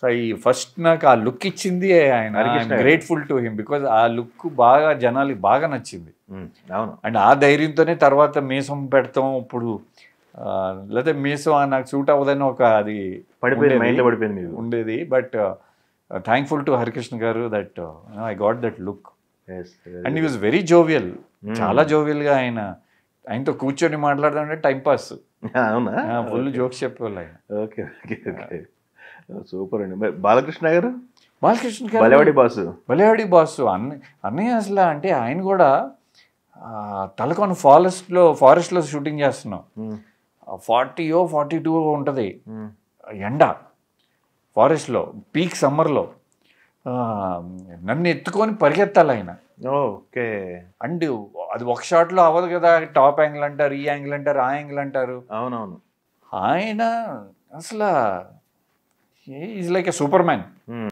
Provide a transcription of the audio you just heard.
So ఈ first నాకు ఆ లుక్ ఇచ్చింది ఆయన. హరికృష్ణ గారు. గ్రేట్ఫుల్ టు హిమ్ బికాజ్ ఆ లుక్ బాగా జనాలకి బాగా నచ్చింది. అవును. అండ్ ఆ ధైర్యంతోనే తర్వాత మీసం పెడతాం ఇప్పుడు లేకపోతే మీసం నాకు సూట్ అవ్వదని ఒక అది పడిపోయింది, మైండ్లో పడిపోయింది మీకు. ఉండేది. బట్ థ్యాంక్ఫుల్ టు హరికృష్ణ గారు that I got that look. And he was very jovial. చాలా జోవియల్గా ఆయనతో కూర్చొని మాట్లాడదామంటే టైంపాస్. అవునా? ఫుల్ జోక్స్ చెప్పేవాళ్ళు ఆయన. ఓకే ఓకే ఓకే, సూపర్ అండి. మరి బాలకృష్ణ గారు? బాలకృష్ణ గారు బలవాడి బాసు. బలేవాడి బాసు అన్నయ్య అసలు అంటే ఆయన కూడా తలకొని ఫారెస్ట్లో షూటింగ్ చేస్తున్నాం. 40-42 ఉంటుంది ఎండ ఫారెస్ట్లో, పీక్ సమ్మర్లో. నన్ను ఎత్తుకొని పరిగెత్తాలి ఆయన. ఓకే. అండ్ అది ఒక షాట్లో అవ్వదు కదా, టాప్ యాంగిల్ అంటారు, ఈ యాంగిల్ అంటారు, ఆ యాంగిల్ అంటారు. అవునవును. ఆయన అసలు is like a super man.